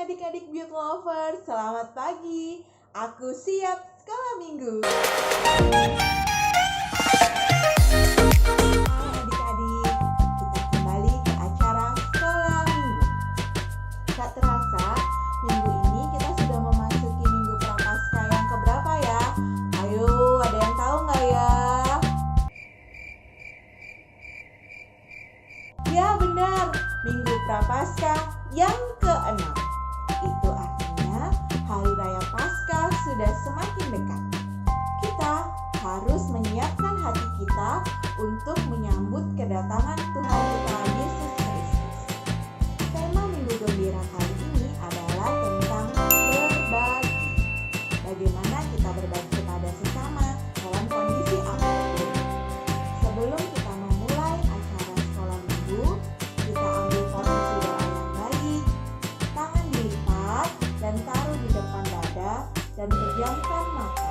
adik-adik beauty lovers, selamat pagi. Aku siap sekolah minggu. Hai adik-adik, kita kembali ke acara sekolah minggu. Tak terasa, minggu ini kita sudah memasuki minggu prapaskah yang keberapa ya? Ayo, ada yang tahu nggak ya? Ya benar, minggu prapaskah yang ke-6. Itu artinya hari raya Paskah sudah semakin dekat. Kita harus menyiapkan hati kita untuk menyambut kedatangan Tuhan kita Yesus Kristus. Tema Minggu Gembira kali ini adalah tentang berbagi. Bagaimana kita berbagi kepada sesama dalam kondisi apapun. Sebelum kita memulai acara sekolah minggu, kita ambil posisi doa yang baik, tangan dilipat dan taruh di depan dada dan pejamkan mata.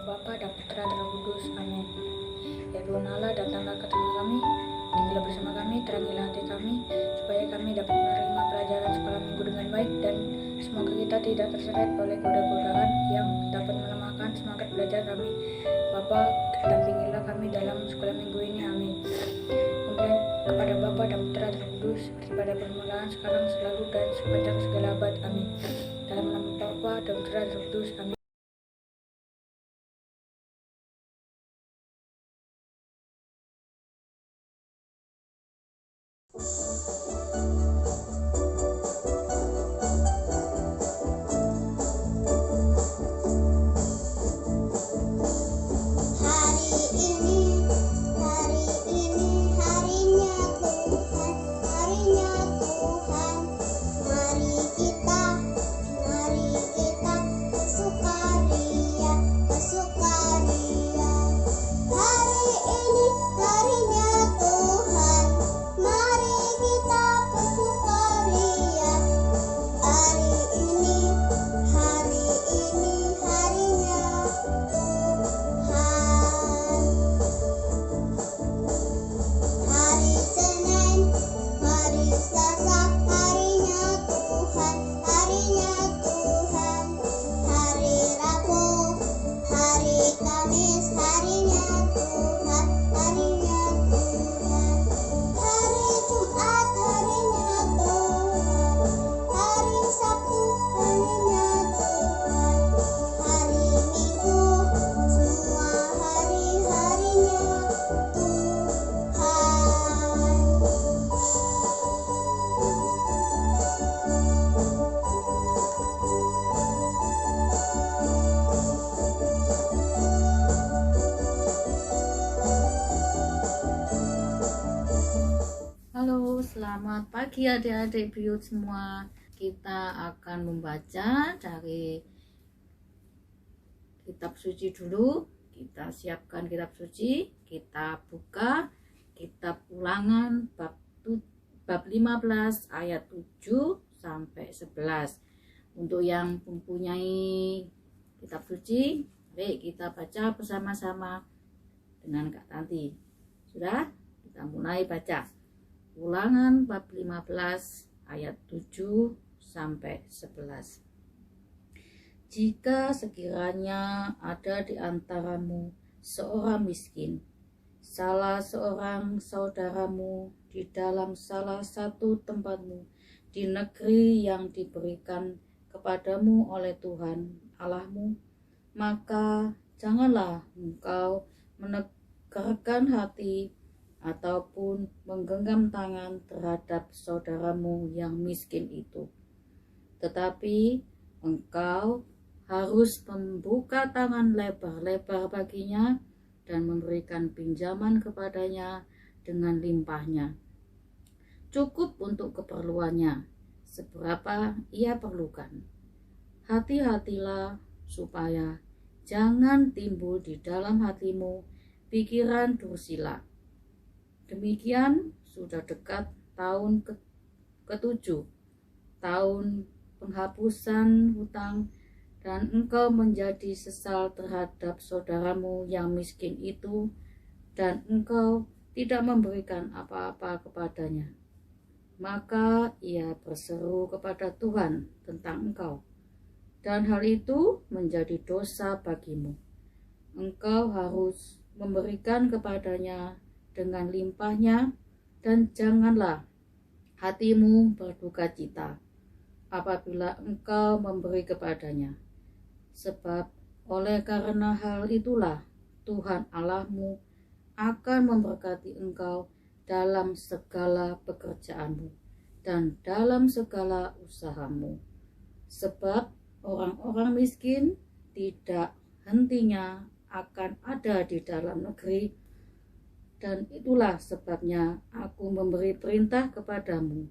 Bapa dan Putra dan Roh Kudus, amin. Ya Tuhan Allah, datanglah ke tengah kami, tinggallah bersama kami, terangilah hati kami, supaya kami dapat menerima pelajaran sekolah minggu dengan baik, dan semoga kita tidak terseret oleh goda-godaan yang dapat melemahkan semangat belajar kami. Bapa, dampingilah kami dalam sekolah minggu ini, amin. Kemudian kepada Bapa dan Putra dan Roh Kudus, seperti pada permulaan, sekarang, selalu, dan sepanjang segala abad, amin. Dalam nama Bapa dan Putra dan Roh Kudus, amin. Halo, selamat pagi adik-adik Biut semua. Kita akan membaca dari kitab suci dulu. Kita siapkan kitab suci, kita buka kitab Ulangan bab 15 ayat 7 sampai 11. Untuk yang mempunyai kitab suci, mari kita baca bersama-sama dengan Kak Tanti. Sudah? Kita mulai baca. Ulangan bab 15 ayat 7 sampai 11. Jika sekiranya ada di antaramu seorang miskin, salah seorang saudaramu di dalam salah satu tempatmu di negeri yang diberikan kepadamu oleh Tuhan Allahmu, maka janganlah engkau menegarkan hati ataupun menggenggam tangan terhadap saudaramu yang miskin itu. Tetapi engkau harus membuka tangan lebar-lebar baginya dan memberikan pinjaman kepadanya dengan limpahnya. Cukup untuk keperluannya, seberapa ia perlukan. Hati-hatilah supaya jangan timbul di dalam hatimu pikiran dursila. Demikian sudah dekat tahun ke-7, tahun penghapusan hutang, dan engkau menjadi sesal terhadap saudaramu yang miskin itu, dan engkau tidak memberikan apa-apa kepadanya. Maka ia berseru kepada Tuhan tentang engkau, dan hal itu menjadi dosa bagimu. Engkau harus memberikan kepadanya dengan limpahnya, dan janganlah hatimu berduka cita apabila engkau memberi kepadanya. Sebab oleh karena hal itulah Tuhan Allahmu akan memberkati engkau dalam segala pekerjaanmu dan dalam segala usahamu. Sebab orang-orang miskin tidak hentinya akan ada di dalam negeri, dan itulah sebabnya aku memberi perintah kepadamu.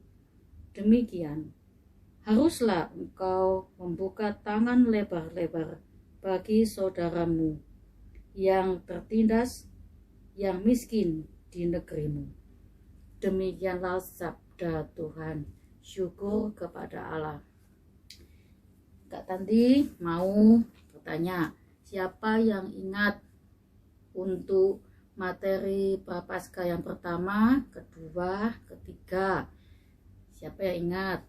Demikian, haruslah engkau membuka tangan lebar-lebar bagi saudaramu yang tertindas, yang miskin di negerimu. Demikianlah sabda Tuhan. Syukur kepada Allah. Kak Tanti mau bertanya, siapa yang ingat untuk materi Prapaskah yang pertama, kedua, ketiga? Siapa yang ingat?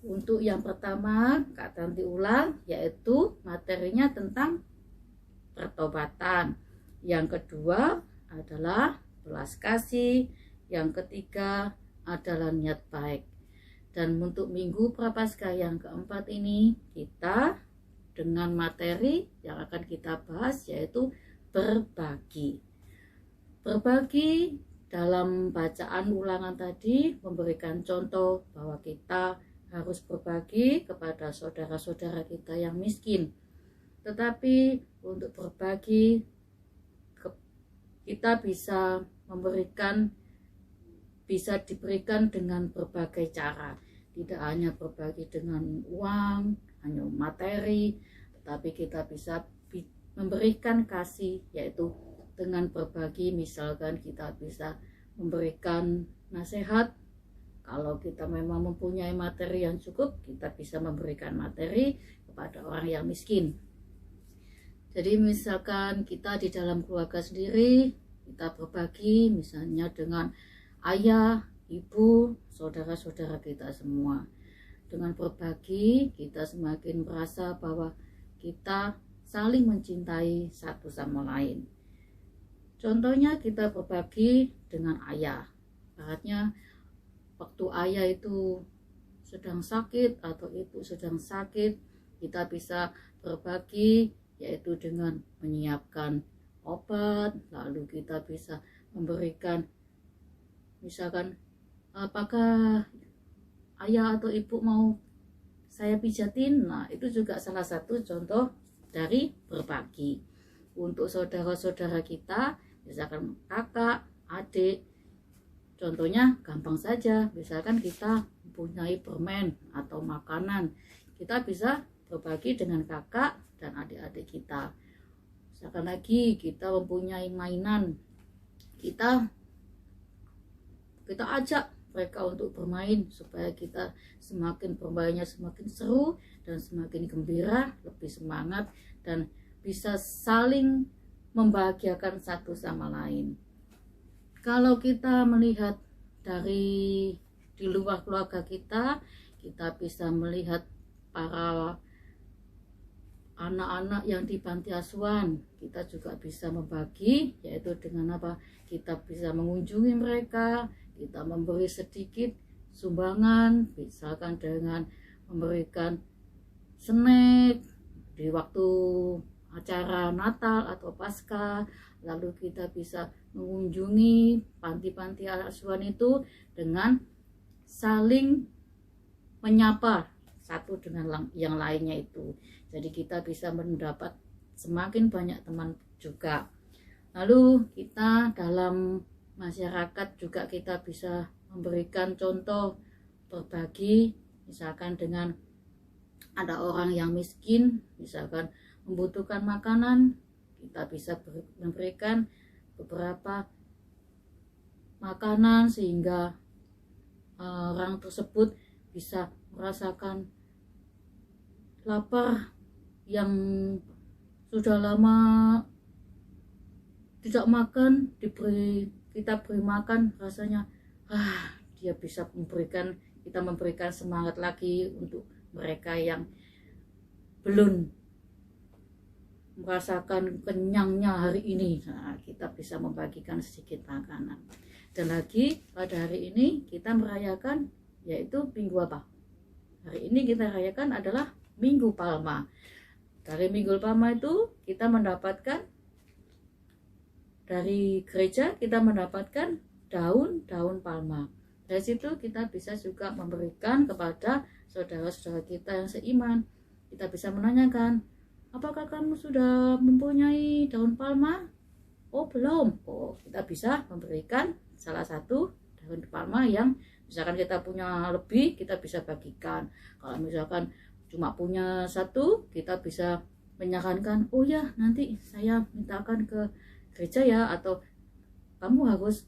Untuk yang pertama, Kak Tanti ulang, yaitu materinya tentang pertobatan. Yang kedua adalah belas kasih. Yang ketiga adalah niat baik. Dan untuk minggu Prapaskah yang keempat ini, kita dengan materi yang akan kita bahas yaitu berbagi. Berbagi dalam bacaan ulangan tadi memberikan contoh bahwa kita harus berbagi kepada saudara-saudara kita yang miskin. Tetapi untuk berbagi kita bisa diberikan dengan berbagai cara. Tidak hanya berbagi dengan uang, hanya materi, tetapi kita bisa memberikan kasih, yaitu dengan berbagi. Misalkan kita bisa memberikan nasihat. Kalau kita memang mempunyai materi yang cukup, kita bisa memberikan materi kepada orang yang miskin. Jadi misalkan kita di dalam keluarga sendiri, kita berbagi misalnya dengan ayah, ibu, saudara-saudara kita semua. Dengan berbagi, kita semakin merasa bahwa kita saling mencintai satu sama lain. Contohnya kita berbagi dengan ayah. Ibaratnya waktu ayah itu sedang sakit atau ibu sedang sakit, kita bisa berbagi yaitu dengan menyiapkan obat, lalu kita bisa memberikan misalkan, apakah ayah atau ibu mau saya pijatin? Nah, itu juga salah satu contoh dari berbagi. Untuk saudara-saudara kita, misalkan kakak, adik, contohnya gampang saja, misalkan kita mempunyai permen atau makanan, kita bisa berbagi dengan kakak dan adik-adik kita. Misalkan lagi kita mempunyai mainan, kita ajak mereka untuk bermain supaya kita semakin bermainnya semakin seru dan semakin gembira, lebih semangat dan bisa saling membahagiakan satu sama lain. Kalau kita melihat dari di luar keluarga kita bisa melihat para anak-anak yang di panti asuhan, kita juga bisa membagi, yaitu dengan apa? Kita bisa mengunjungi mereka, kita memberi sedikit sumbangan, misalkan dengan memberikan snack di waktu acara Natal atau Paskah. Lalu kita bisa mengunjungi panti-panti asuhan itu dengan saling menyapa satu dengan yang lainnya itu. Jadi kita bisa mendapat semakin banyak teman juga. Lalu kita dalam masyarakat juga kita bisa memberikan contoh berbagi, misalkan dengan ada orang yang miskin, misalkan membutuhkan makanan, kita bisa memberikan beberapa makanan sehingga orang tersebut bisa merasakan lapar yang sudah lama tidak makan, kita beri makan, rasanya dia bisa kita memberikan semangat lagi untuk mereka yang belum merasakan kenyangnya hari ini. Nah, kita bisa membagikan sedikit makanan. Dan lagi pada hari ini kita merayakan yaitu minggu apa? Hari ini kita rayakan adalah Minggu Palma. Dari Minggu Palma itu kita mendapatkan dari gereja, kita mendapatkan daun-daun palma. Dari situ kita bisa juga memberikan kepada saudara-saudara kita yang seiman. Kita bisa menanyakan, apakah kamu sudah mempunyai daun palma? Oh belum. Oh, kita bisa memberikan salah satu daun palma yang misalkan kita punya lebih, kita bisa bagikan. Kalau misalkan cuma punya satu, kita bisa menyarankan, oh ya nanti saya mintakan ke gereja ya, atau kamu harus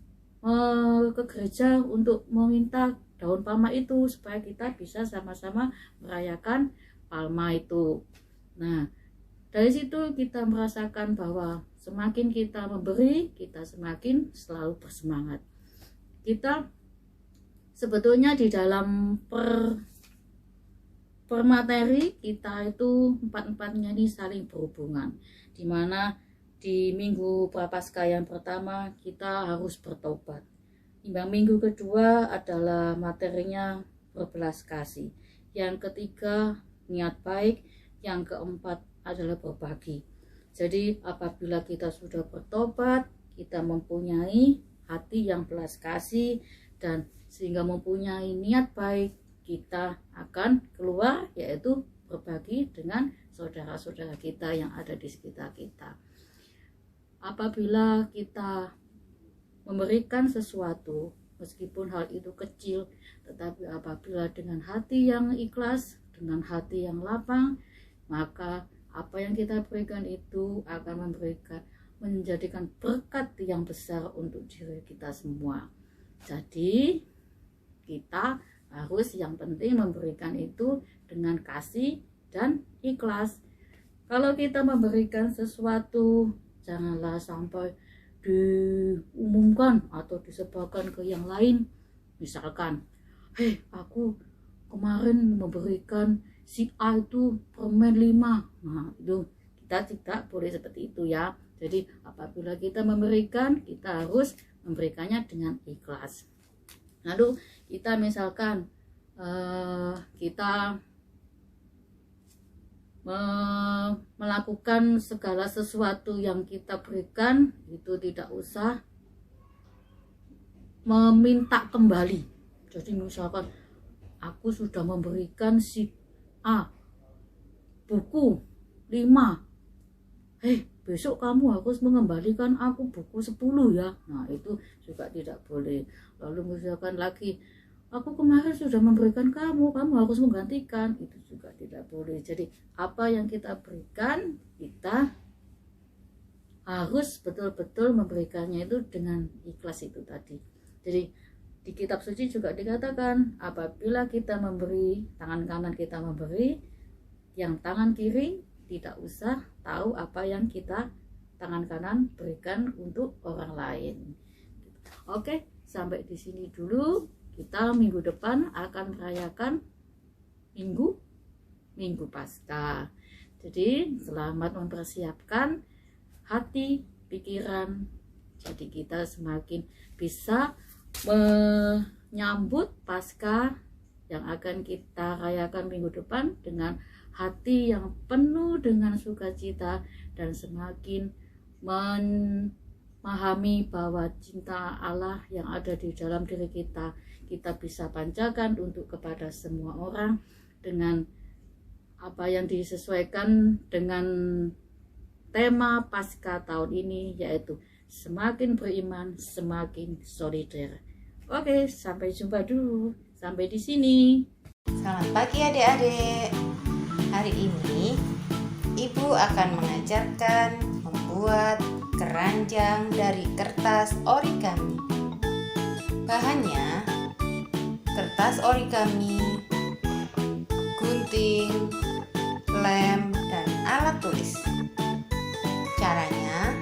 ke gereja untuk meminta daun palma itu supaya kita bisa sama-sama merayakan palma itu. Nah, dari situ kita merasakan bahwa semakin kita memberi, kita semakin selalu bersemangat. Kita sebetulnya di dalam per materi kita itu empat-empatnya ini saling berhubungan, di mana di minggu Prapaskah yang pertama kita harus bertobat. Minggu kedua adalah materinya berbelas kasih. Yang ketiga niat baik. Yang keempat adalah berbagi. Jadi apabila kita sudah bertobat, kita mempunyai hati yang belas kasih dan sehingga mempunyai niat baik, kita akan keluar yaitu berbagi dengan saudara-saudara kita yang ada di sekitar kita. Apabila kita memberikan sesuatu, meskipun hal itu kecil, tetapi apabila dengan hati yang ikhlas, dengan hati yang lapang, maka apa yang kita berikan itu akan menjadikan berkat yang besar untuk diri kita semua. Jadi kita harus yang penting memberikan itu dengan kasih dan ikhlas. Kalau kita memberikan sesuatu, janganlah sampai diumumkan atau disebarkan ke yang lain. Misalkan, aku kemarin memberikan si A itu permen 5. Nah, itu kita tidak boleh seperti itu ya. Jadi apabila kita memberikan, kita harus memberikannya dengan ikhlas. Lalu kita misalkan kita melakukan segala sesuatu yang kita berikan itu tidak usah meminta kembali. Jadi misalkan aku sudah memberikan si A buku 5, besok kamu harus mengembalikan aku buku 10 ya. Nah itu juga tidak boleh. Lalu misalkan lagi, aku kemarin sudah memberikan kamu harus menggantikan, itu juga tidak boleh. Jadi apa yang kita berikan, kita harus betul-betul memberikannya itu dengan ikhlas itu tadi. Jadi di kitab suci juga dikatakan, apabila kita memberi, tangan kanan kita memberi, yang tangan kiri tidak usah tahu apa yang kita tangan kanan berikan untuk orang lain. Oke, sampai di sini dulu. Kita minggu depan akan merayakan Minggu Paskah. Jadi selamat mempersiapkan hati, pikiran. Jadi kita semakin bisa menyambut Paskah yang akan kita rayakan minggu depan dengan hati yang penuh dengan sukacita dan semakin memahami bahwa cinta Allah yang ada di dalam diri kita bisa pancarkan untuk kepada semua orang dengan apa yang disesuaikan dengan tema Paskah tahun ini, yaitu semakin beriman, semakin solider. Oke, sampai jumpa dulu. Sampai di sini. Selamat pagi adik-adik. Hari ini Ibu akan mengajarkan membuat keranjang dari kertas origami. Bahannya kertas origami, gunting, lem, dan alat tulis. Caranya,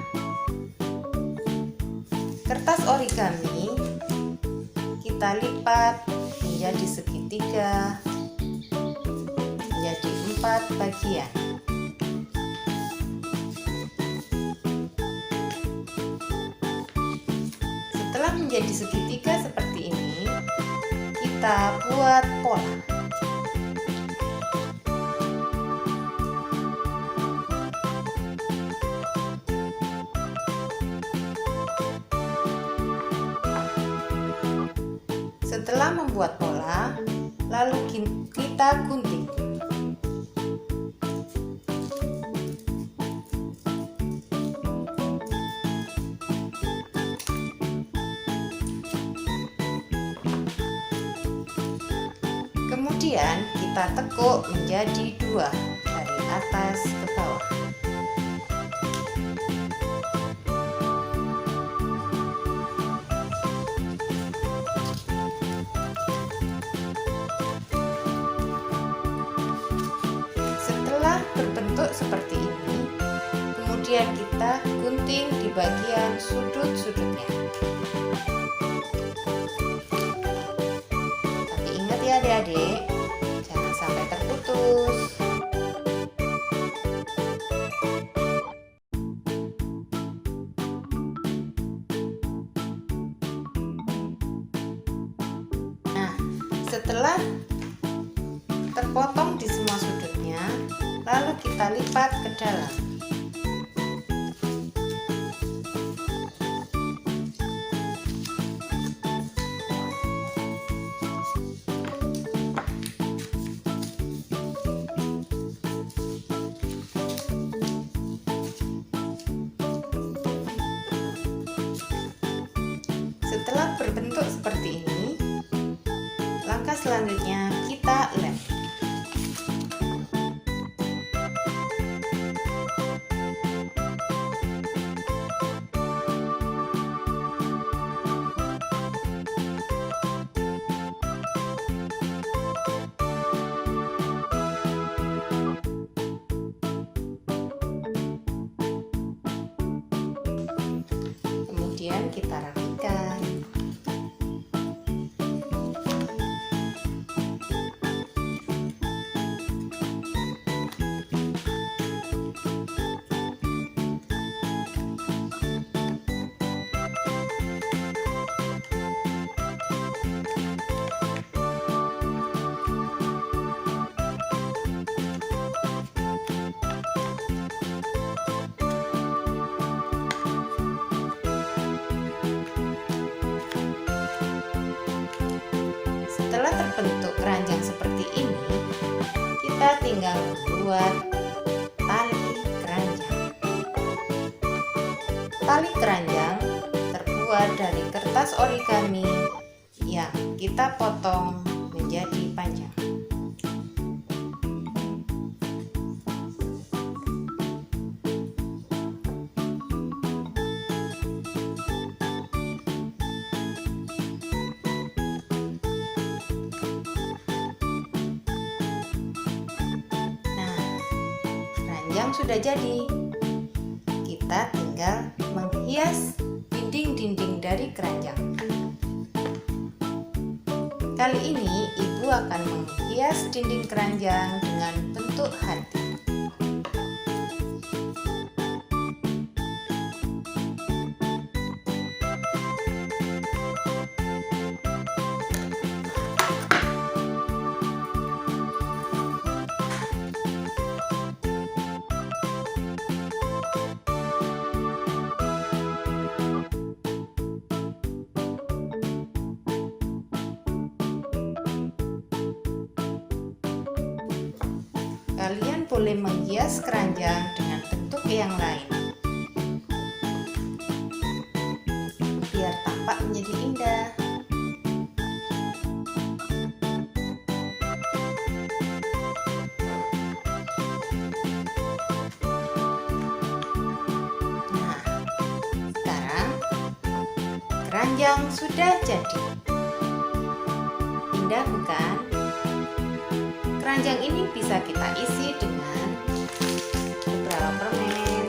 kertas origami kita kita lipat menjadi segitiga menjadi 4 bagian. Setelah menjadi segitiga seperti ini, kita buat pola. Setelah membuat pola, lalu kita gunting. Kemudian kita tekuk menjadi 2 dari atas ke bawah. Setelah berbentuk seperti ini, kemudian kita gunting di bagian sudut-sudutnya. Tapi ingat ya adik-adik, jangan sampai terputus. Nah, setelah terpotong di semua sudutnya, lalu kita lipat ke dalam. Setelah berbentuk seperti ini, langkah selanjutnya kita lem. Kemudian kita rapikan. Setelah terbentuk keranjang seperti ini, kita tinggal membuat tali keranjang. Tali keranjang terbuat dari kertas origami yang kita potong menjadi panjang. Keranjang sudah jadi. Kita tinggal menghias dinding-dinding dari keranjang. Kali ini ibu akan menghias dinding keranjang dengan bentuk hati. Kalian boleh menghias keranjang dengan bentuk yang lain, biar tampak menjadi indah. Nah, sekarang keranjang sudah jadi. Indah bukan? Keranjang ini bisa kita isi dengan beberapa permen,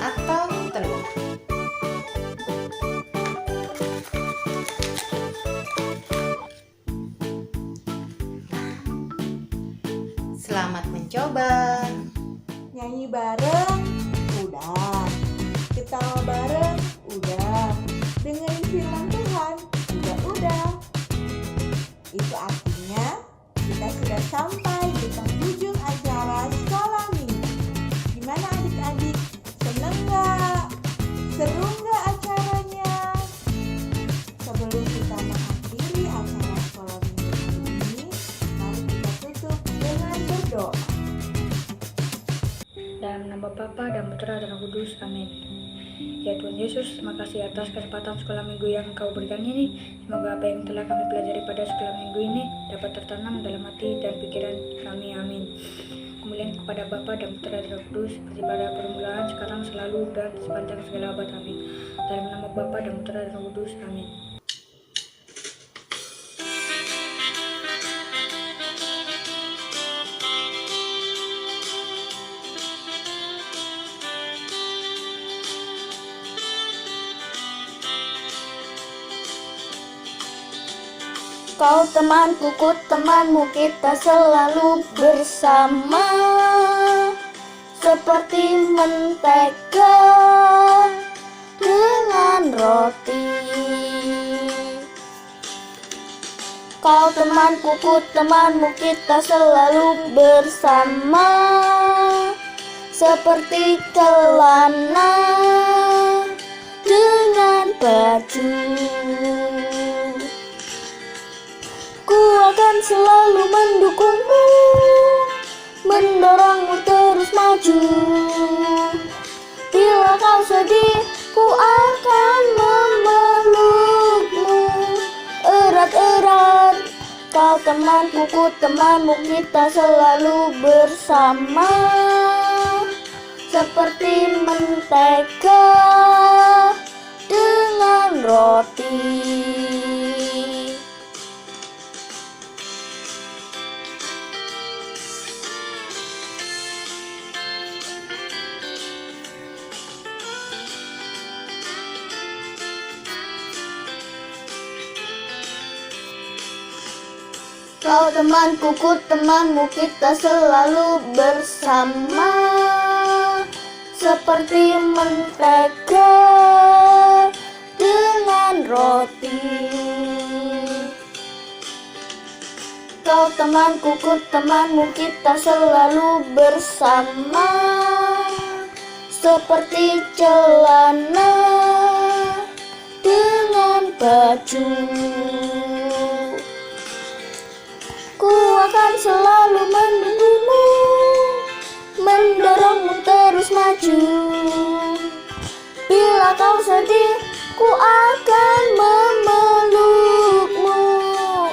atau telur. Selamat mencoba. Nyanyi bareng? Udah. Ketawa bareng? Udah. Dengerin firman Tuhan? Udah. Itu artinya kita sudah sampai di penghujung acara sekolah minggu. Gimana adik-adik? Seneng nggak? Seru nggak acaranya? Sebelum kita mengakhiri acara sekolah minggu ini, mari kita tutup dengan berdoa. Dalam nama Bapa dan Putra dan Roh Kudus, amin. Ya Tuhan Yesus, terima kasih atas kesempatan sekolah minggu yang Kau berikan ini. Semoga apa yang telah kami pelajari pada sekolah minggu ini dapat tertanam dalam hati dan pikiran kami, amin. Kemuliaan kepada Bapa dan Putra dan Roh Kudus, seperti pada permulaan, sekarang, selalu, dan sepanjang segala abad, amin. Dalam nama Bapa dan Putra dan Roh Kudus, amin. Kau temanku, ku temanmu, kita selalu bersama, seperti mentega dengan roti. Kau temanku, ku temanmu, kita selalu bersama, seperti celana dengan baju. Ku akan selalu mendukungmu, mendorongmu terus maju. Bila kau sedih, ku akan memelukmu erat-erat. Kau temanku, ku temanmu, kita selalu bersama, seperti mentega dengan roti. Kau temanku, ku temanmu, kita selalu bersama, seperti mentega dengan roti. Kau temanku, ku temanmu, kita selalu bersama, seperti celana dengan baju. Ku akan selalu mendukungmu, mendorongmu terus maju. Bila kau sedih, ku akan memelukmu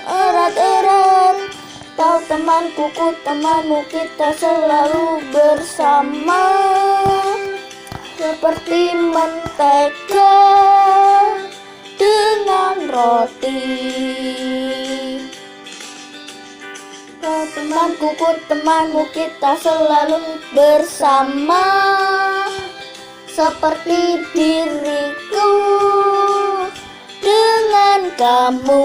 erat-erat. Kau temanku, ku temanmu, kita selalu bersama, seperti mentega dengan roti. Kau temanku, ku temanmu, kita selalu bersama, seperti diriku dengan kamu.